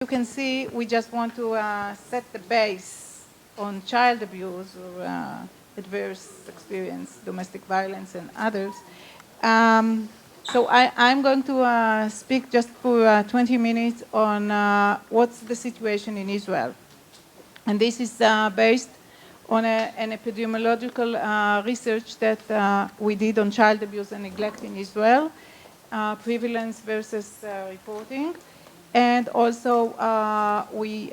can see, we just want to set the base on child abuse or adverse experience, domestic violence, and others. So I'm going to speak just for 20 minutes on what's the situation in Israel. And this is based on an epidemiological research that we did on child abuse and neglect in Israel, prevalence versus reporting. And also we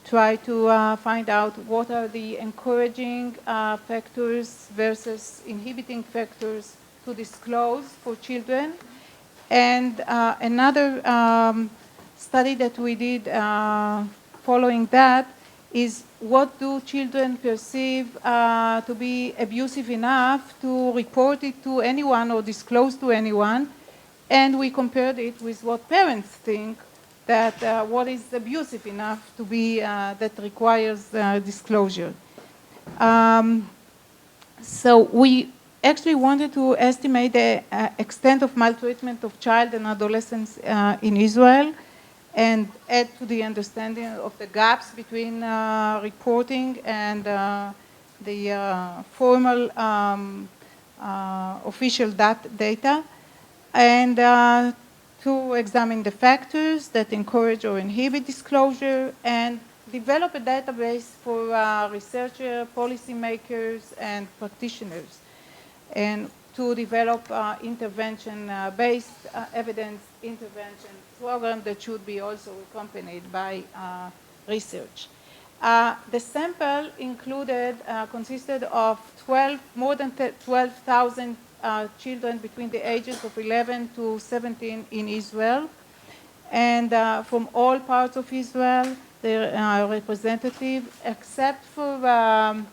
try to find out what are the encouraging factors versus inhibiting factors to disclose for children. And another study that we did following that is what do children perceive to be abusive enough to report it to anyone or disclose to anyone. And we compared it with what parents think that what is abusive enough to be that requires disclosure. So we actually wanted to estimate the extent of maltreatment of child and adolescents in Israel and add to the understanding of the gaps between reporting and the formal official data, and to examine the factors that encourage or inhibit disclosure and develop a database for researchers, policymakers, and practitioners, and to develop intervention-based evidence intervention program that should be also accompanied by research. The sample consisted of more than 12,000 children between the ages of 11 to 17 in Israel. And from all parts of Israel, they are representative, except for the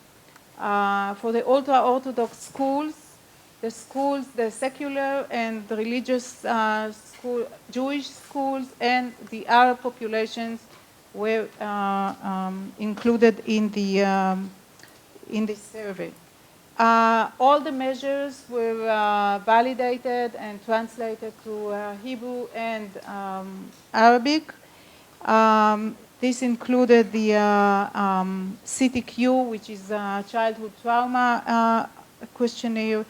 ultra-Orthodox schools, the secular and the religious Jewish schools, and the Arab populations were included in this survey. All the measures were validated and translated to Hebrew and Arabic. This included the CTQ, which is a childhood trauma questionnaire,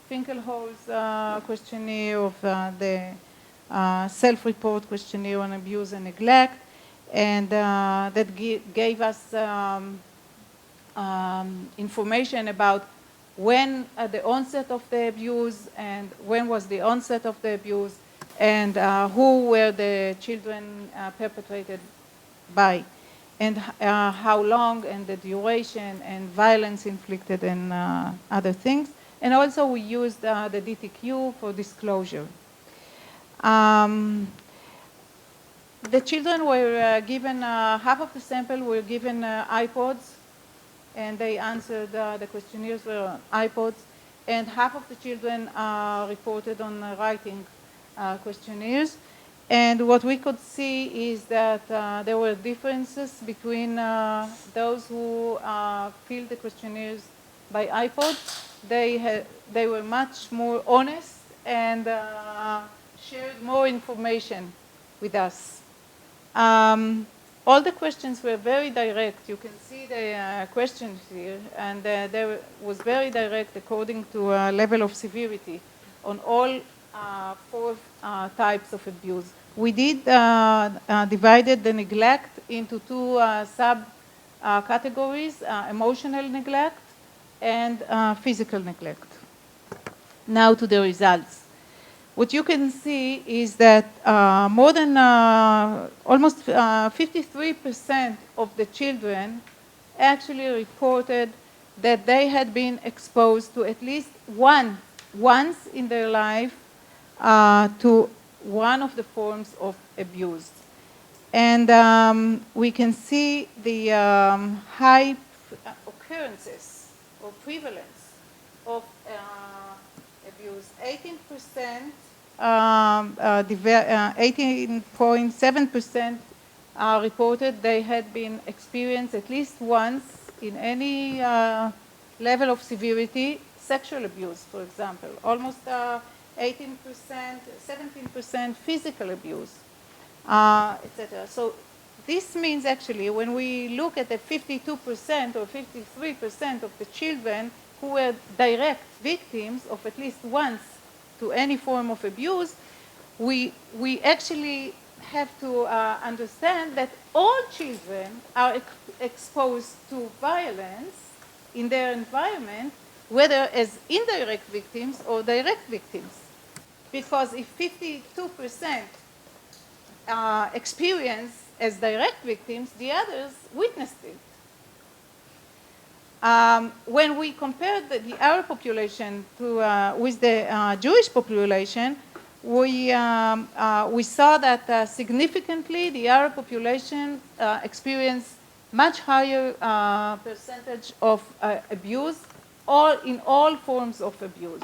Finkelholz questionnaire of the self-report questionnaire on abuse and neglect, and that gave us information about when the onset of the abuse and when was the onset of the abuse and who were the children perpetrated by, and how long, and the duration, and violence inflicted, and other things. And also we used the DTQ for disclosure. The children were given, half of the sample were given iPods, and they answered the questionnaires were on iPods, and half of the children reported on writing questionnaires. And what we could see is that there were differences between those who filled the questionnaires by iPod. They were much more honest and shared more information with us. All the questions were very direct. You can see the questions here, and there was very direct according to level of severity on all 4 types of abuse. We did divided the neglect into 2 sub-categories, emotional neglect and physical neglect. Now to the results. What you can see is that more than almost 53% of the children actually reported that they had been exposed to at least once in their life to one of the forms of abuse. And we can see the high occurrences or prevalence of abuse. 18.7% reported they had been experienced at least once in any level of severity, sexual abuse, for example. Almost 18%, 17% physical abuse. etc. So this means actually when we look at the 52% or 53% of the children who were direct victims of at least once to any form of abuse, we actually have to understand that all children are exposed to violence in their environment, whether as indirect victims or direct victims. Because if 52% experience as direct victims, the others witnessed it. When we compared the Arab population with the Jewish population, we saw that significantly the Arab population experienced much higher percentage of abuse, in all forms of abuse.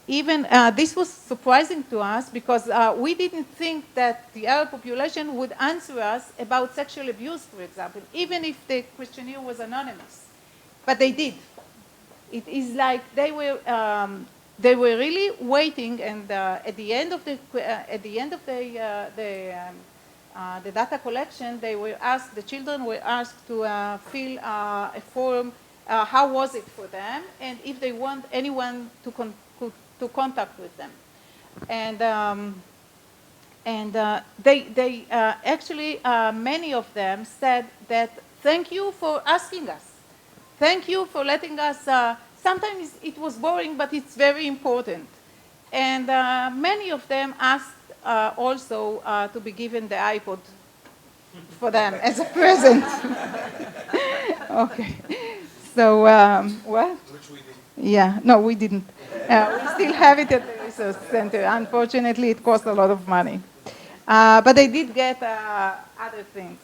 Even this was surprising to us because we didn't think that the Arab population would answer us about sexual abuse, for example, even if the questionnaire was anonymous. But they did. It is like they were really waiting, and at the end of the data collection, they were asked. The children were asked to fill a form. How was it for them, and if they want anyone to contact with them, and they actually many of them said that thank you for asking us. Thank you for letting us, sometimes it was boring, but it's very important. And many of them asked also to be given the iPod for them as a present. Okay. So, what? Which we did. Yeah, no, we didn't. We still have it at the resource center. Unfortunately, it cost a lot of money. But they did get other things.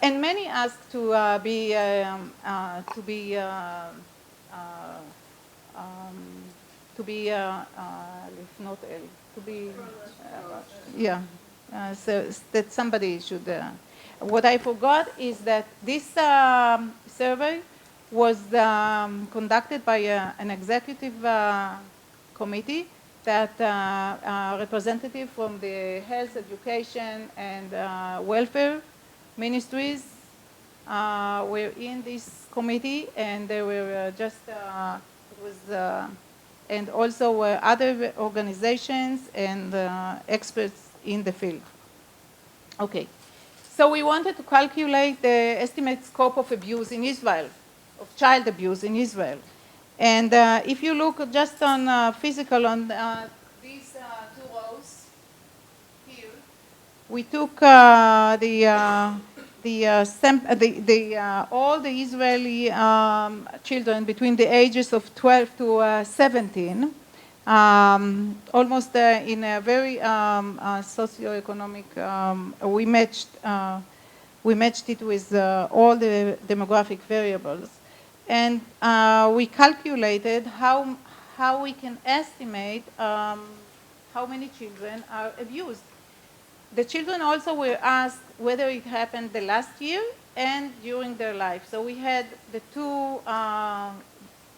And many asked to be so that somebody should. What I forgot is that this survey was conducted by an executive committee that representative from the health, education, and welfare ministries were in this committee, and they were and also other organizations and experts in the field. Okay, so we wanted to calculate the estimate scope of abuse in Israel, of child abuse in Israel. And if you look just on physical, on these two rows here, we took all the Israeli children between the ages of 12 to 17, almost in a very socioeconomic. We matched it with all the demographic variables, and we calculated how we can estimate how many children are abused. The children also were asked whether it happened the last year and during their life. So we had the two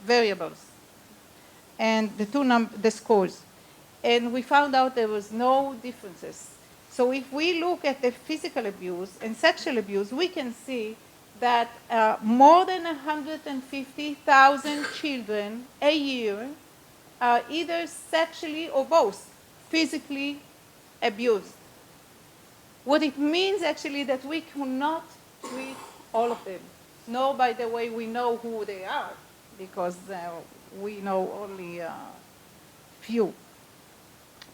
variables and the scores. And we found out there was no differences. So if we look at the physical abuse and sexual abuse, we can see that more than 150,000 children a year are either sexually or both physically abused. What it means actually that we cannot treat all of them, nor by the way we know who they are, because we know only few.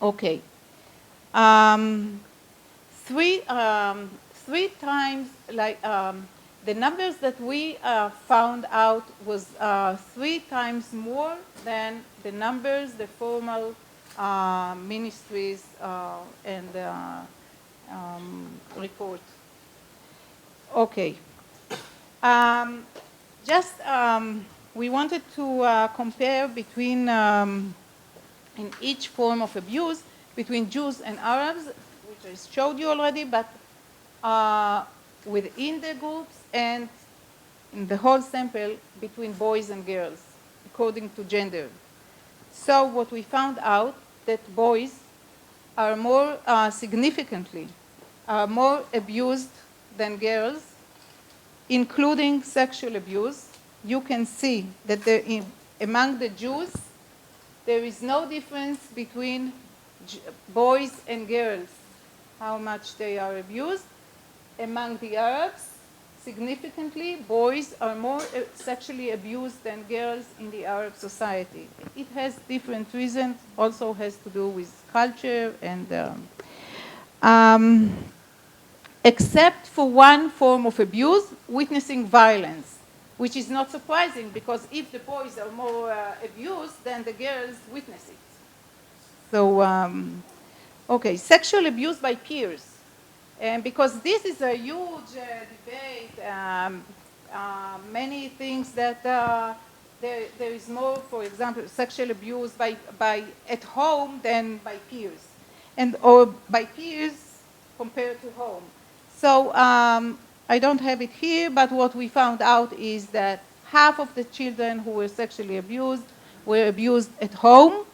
Okay. Three times, like the numbers that we found out was 3 times more than the numbers the formal ministries and report. Okay. We wanted to compare between, in each form of abuse, between Jews and Arabs, which I showed you already, but within the groups and in the whole sample between boys and girls, according to gender. So what we found out that boys are more significantly are more abused than girls, including sexual abuse. You can see that among the Jews, there is no difference between boys and girls, how much they are abused. Among the Arabs, significantly, boys are more sexually abused than girls in the Arab society. It has different reasons, also has to do with culture and except for one form of abuse, witnessing violence, which is not surprising because if the boys are more abused, then the girls witness it. So, okay, sexual abuse by peers. And because this is a huge debate, many things that there is more, for example, sexual abuse by at home than by peers, or by peers compared to home. So I don't have it here, but what we found out is that half of the children who were sexually abused were abused at home,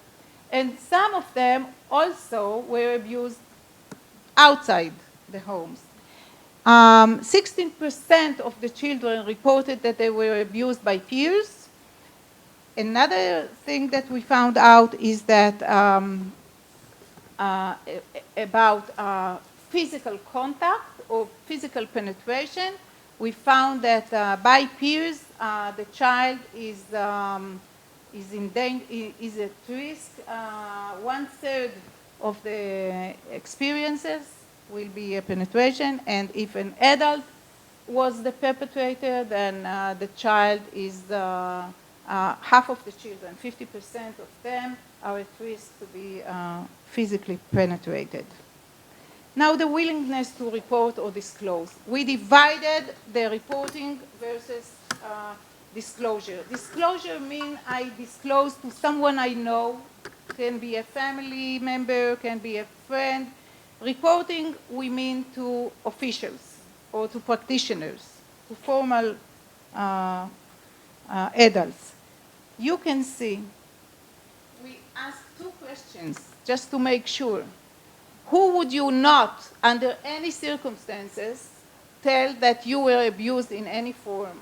and some of them also were abused outside the homes. 16% of the children reported that they were abused by peers. Another thing that we found out is that about physical contact or physical penetration, we found that by peers, the child is at risk. 1/3 of the experiences will be a penetration, and if an adult was the perpetrator, then the child is half of the children, 50% of them are at risk to be physically penetrated. Now the willingness to report or disclose. We divided the reporting versus disclosure. Disclosure means I disclose to someone I know, can be a family member, can be a friend. Reporting, we mean to officials or to practitioners, to formal adults. You can see, we asked 2 questions just to make sure. Who would you not, under any circumstances, tell that you were abused in any form?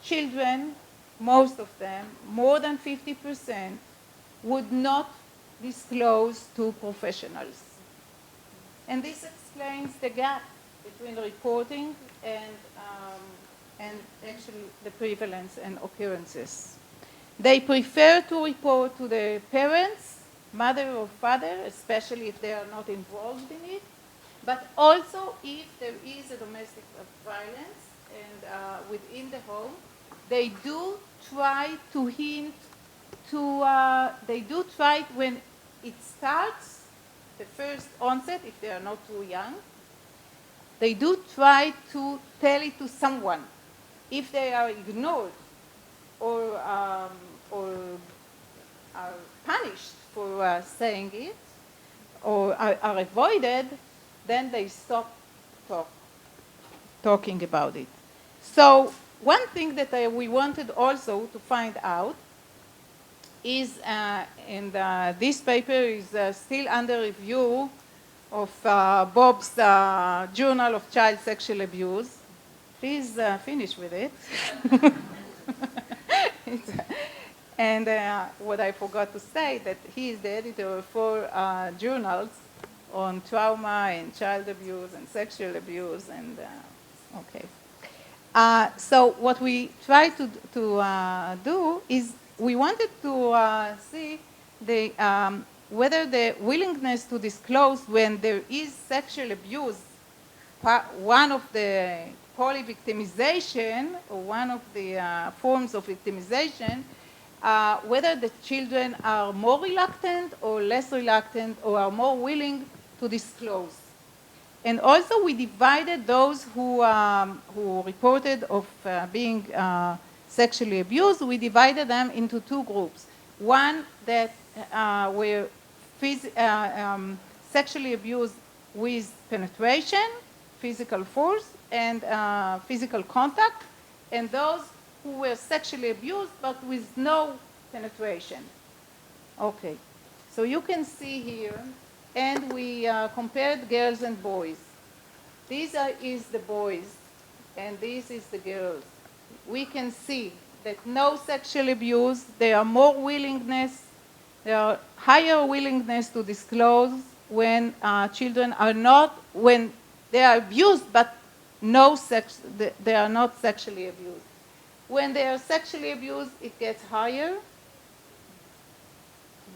Children, most of them, more than 50%, would not disclose to professionals. And this explains the gap between reporting and actually the prevalence and occurrences. They prefer to report to the parents, mother or father, especially if they are not involved in it, but also if there is a domestic violence and within the home, they do try to hint to, they do try when it starts, the first onset, if they are not too young, they do try to tell it to someone. If they are ignored or are punished for saying it or are avoided, then they stop talking about it. So one thing that we wanted also to find out is, and this paper is still under review of Bob's Journal of Child Sexual Abuse. Please finish with it. And what I forgot to say, that he is the editor of 4 journals on trauma and child abuse and sexual abuse. And okay. So what we try to do is we wanted to see whether the willingness to disclose when there is sexual abuse, one of the poly-victimization, or one of the forms of victimization, whether the children are more reluctant or less reluctant or are more willing to disclose. And also we divided those who reported of being sexually abused, we divided them into 2 groups. One that were sexually abused with penetration, physical force, and physical contact, and those who were sexually abused but with no penetration. Okay, so you can see here and we compared girls and boys. Is the boys, and this is the girls. We can see that no sexual abuse, there are more willingness, there are higher willingness to disclose when children are not, when they are abused, but they are not sexually abused. When they are sexually abused, it gets higher.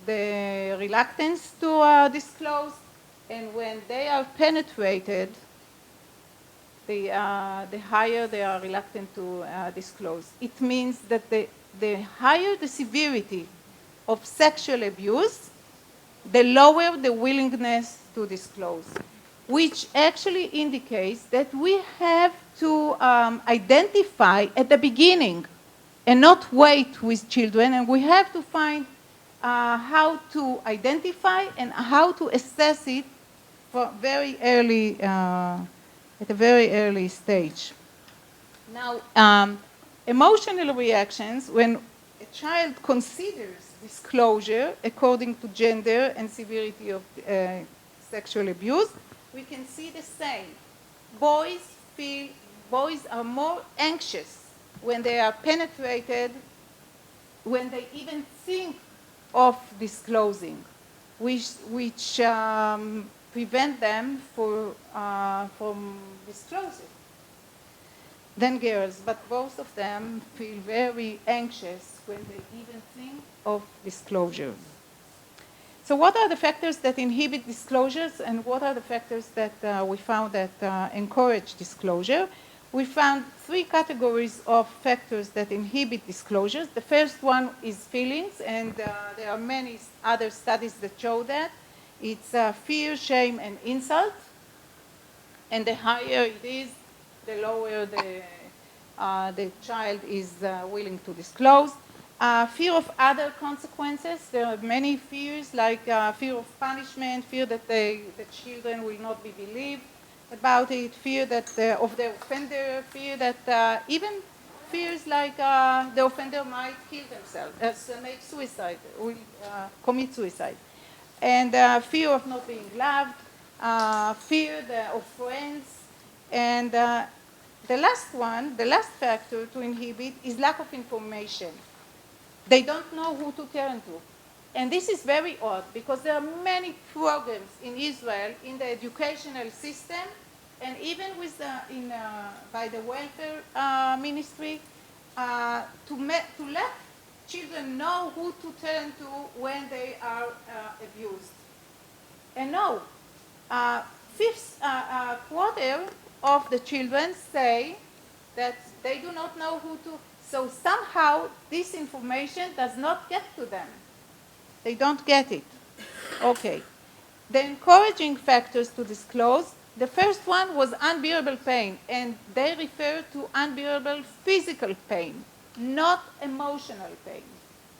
The reluctance to disclose, and when they are penetrated, the higher they are reluctant to disclose. It means that the higher the severity of sexual abuse, the lower the willingness to disclose, which actually indicates that we have to identify at the beginning and not wait with children, and we have to find how to identify and how to assess it for very early, at a very early stage. Now, emotional reactions, when a child considers disclosure according to gender and severity of sexual abuse, we can see the same. Boys are more anxious when they are penetrated, when they even think of disclosing, which prevent them from disclosing than girls, but both of them feel very anxious when they even think of disclosure. So what are the factors that inhibit disclosures, and what are the factors that we found that encourage disclosure? We found three categories of factors that inhibit disclosures. The first one is feelings, and there are many other studies that show that. It's fear, shame, and insult. And the higher it is, the lower the child is willing to disclose. Fear of other consequences. There are many fears, like fear of punishment, fear that the children will not be believed about it, fear that of the offender, fear that even fears like the offender might kill themselves, make suicide, will commit suicide. And fear of not being loved, fear of friends, and the last factor to inhibit is lack of information. They don't know who to turn to. And this is very odd, because there are many programs in Israel in the educational system, and even with by the welfare ministry, to let children know who to turn to when they are abused. And no, quarter of the children say that they do not know who to. So somehow this information does not get to them. They don't get it. Okay. The encouraging factors to disclose, the first one was unbearable pain, and they refer to unbearable physical pain, not emotional pain.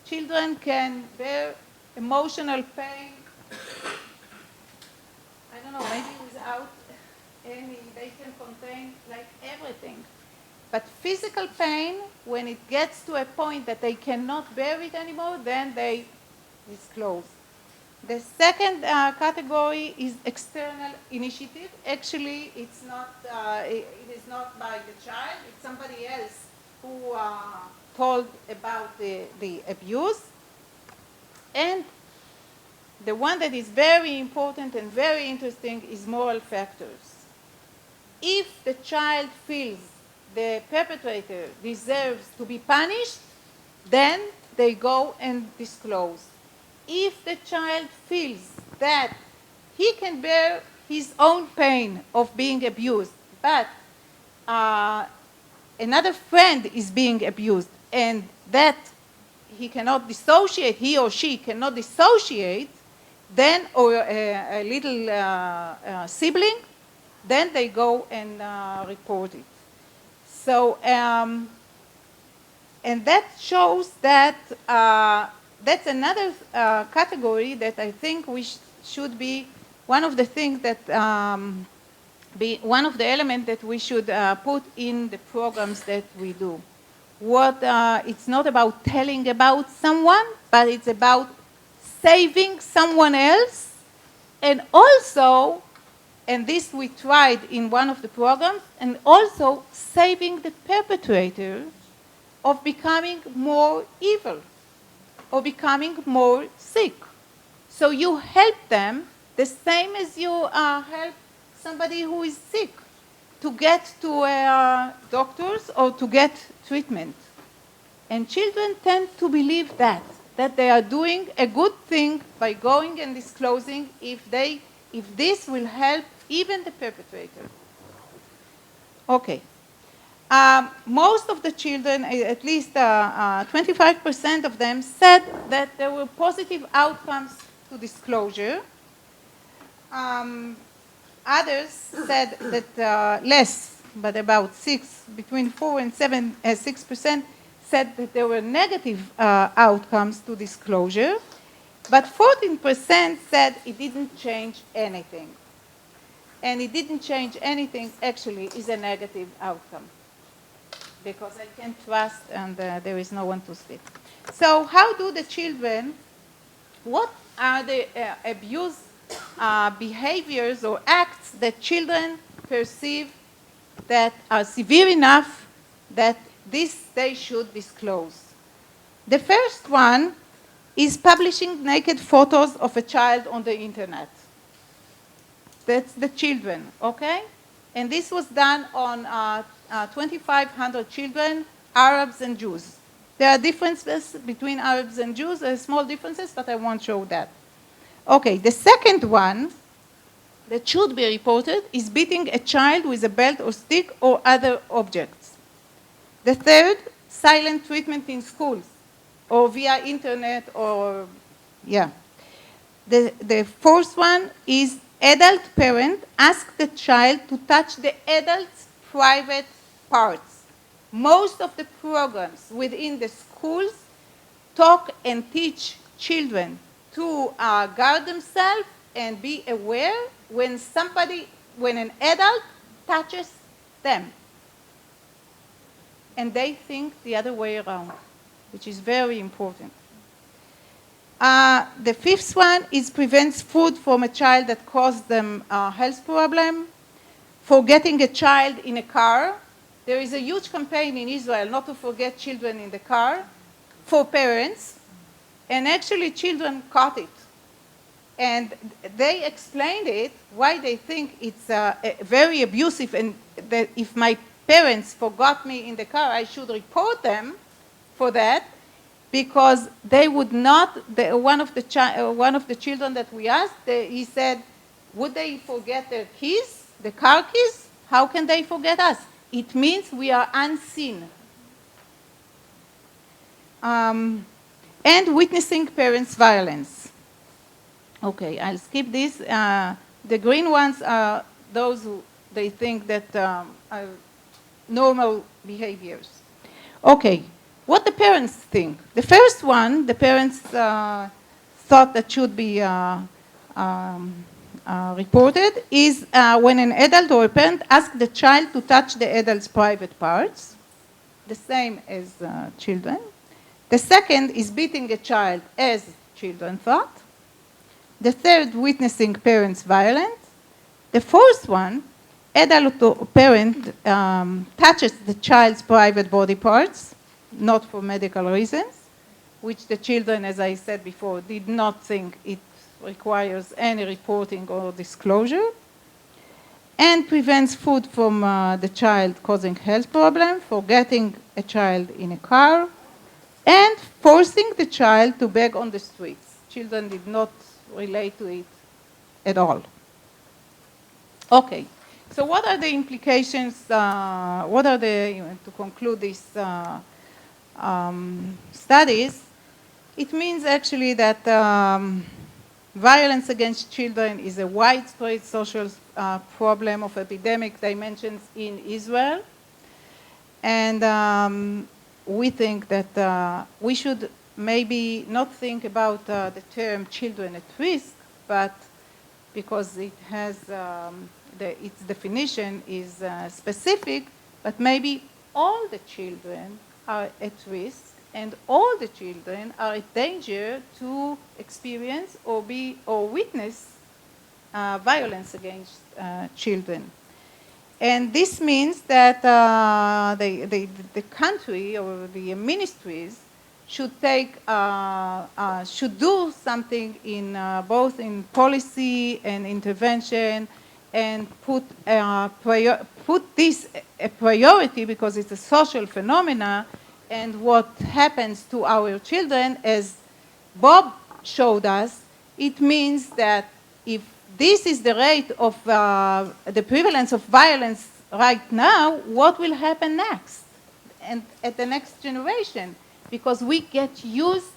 Children can bear emotional pain, I don't know, maybe without any, they can contain like everything. But physical pain, when it gets to a point that they cannot bear it anymore, then they disclose. The second category is external initiative. Actually, it's not, it is not by the child, it's somebody else who told about the abuse. And the one that is very important and very interesting is moral factors. If the child feels the perpetrator deserves to be punished, then they go and disclose. If the child feels that he can bear his own pain of being abused, but another friend is being abused, and that he cannot dissociate, he or she cannot dissociate, then, or a little sibling, then they go and report it. So, and that shows that that's another category that I think should be one of the things that be one of the elements that we should put in the programs that we do. It's not about telling about someone, but it's about saving someone else And also, and this we tried in one of the programs, and also saving the perpetrator of becoming more evil or becoming more sick. So you help them the same as you help somebody who is sick to get to doctors or to get treatment. And children tend to believe that they are doing a good thing by going and disclosing if this will help even the perpetrator. Okay. Most of the children, at least 25% of them, said that there were positive outcomes to disclosure. Others said that less, but about between 4 and 6% said that there were negative outcomes to disclosure, but 14% said it didn't change anything. And it didn't change anything actually is a negative outcome, because I can't trust and there is no one to speak. So how do the children, what are the abuse behaviors or acts that children perceive that are severe enough that they should disclose? The first one is publishing naked photos of a child on the internet. That's the children, okay? And this was done on 2,500 children, Arabs and Jews. There are differences between Arabs and Jews, small differences, but I won't show that. Okay, the second one that should be reported is beating a child with a belt or stick or other objects. The third, silent treatment in schools or via internet or, yeah. The fourth one is adult parent ask the child to touch the adult's private parts. Most of the programs within the schools talk and teach children to guard themselves and be aware when an adult touches them. And they think the other way around, which is very important. The fifth one is prevents food from a child that caused them a health problem. Forgetting a child in a car. There is a huge campaign in Israel not to forget children in the car for parents. And actually children caught it. And they explained it, why they think it's very abusive, and that if my parents forgot me in the car, I should report them for that, because they would not, one of the children that we asked, he said, would they forget their keys, the car keys? How can they forget us? It means we are unseen. And witnessing parents' violence. Okay, I'll skip this. The green ones are those who they think that are normal behaviors. Okay, what the parents think. The first one, the parents thought that should be reported is when an adult or a parent asks the child to touch the adult's private parts, the same as children. The second is beating a child, as children thought. The third, witnessing parents' violence. The fourth one, adult or parent touches the child's private body parts, not for medical reasons, which the children, as I said before, did not think it requires any reporting or disclosure. And prevents food from the child causing health problems, forgetting a child in a car, and forcing the child to beg on the streets. Children did not relate to it at all. Okay, so what are the implications, to conclude these studies? It means actually that violence against children is a widespread social problem of epidemic dimensions in Israel. And we think that we should maybe not think about the term children at risk, but because it has, its definition is specific, but maybe all the children are at risk and all the children are in danger to experience or witness violence against children. And this means that the country or the ministries should should do something in both in policy and intervention, and put this a priority, because it's a social phenomena. And what happens to our children, as Bob showed us, it means that if this is the rate of the prevalence of violence right now, what will happen next and at the next generation? Because we get used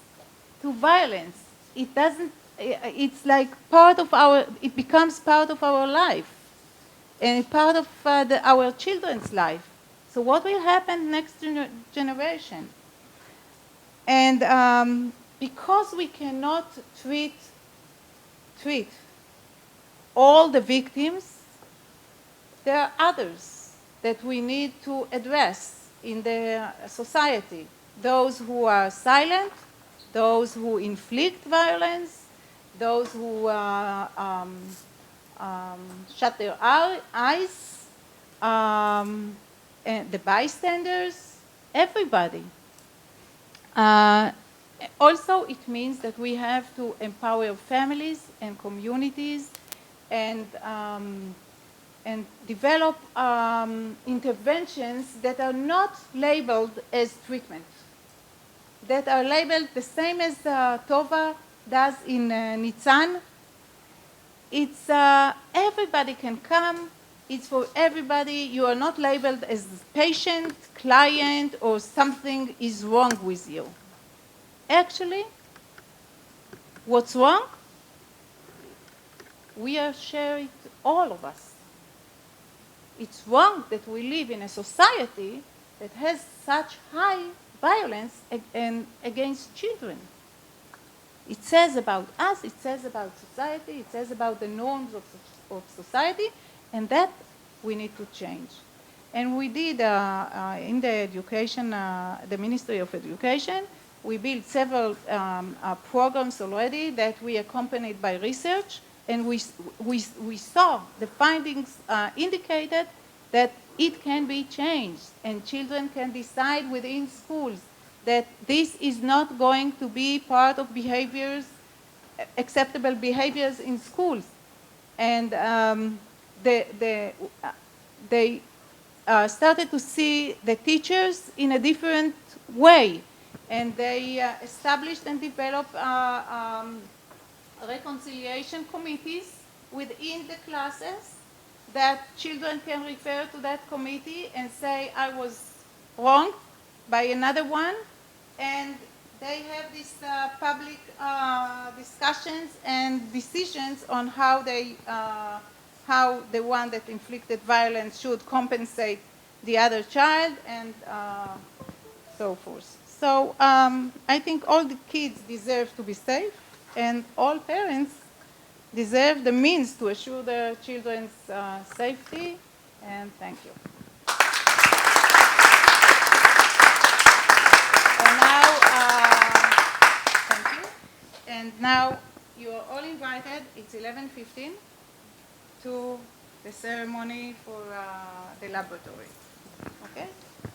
to violence. It doesn't, it's like part of our, it becomes part of our life and part of our children's life. So what will happen next generation? And because we cannot treat all the victims, there are others that we need to address in the society. Those who are silent, those who inflict violence, those who shut their eyes, and the bystanders, everybody. Also, it means that we have to empower families and communities and develop interventions that are not labeled as treatment, that are labeled the same as Tova does in Nitzan. It's everybody can come. It's for everybody. You are not labeled as patient, client, or something is wrong with you. Actually, what's wrong? We are sharing, all of us. It's wrong that we live in a society that has such high violence against children. It says about us, it says about society, it says about the norms of society, and that we need to change. And we did, in the education, the Ministry of Education, we built several programs already that we accompanied by research, and we saw the findings indicated that it can be changed, and children can decide within schools that this is not going to be part of behaviors, acceptable behaviors in schools. And they started to see the teachers in a different way. And they established and developed reconciliation committees within the classes that children can refer to that committee and say, I was wronged by another one. And they have these public discussions and decisions on how how the one that inflicted violence should compensate the other child, and so forth. So I think all the kids deserve to be safe, and all parents deserve the means to assure their children's safety. And thank you. And now, thank you. And now you are all invited. It's 11:15 to the ceremony for the laboratory. Okay?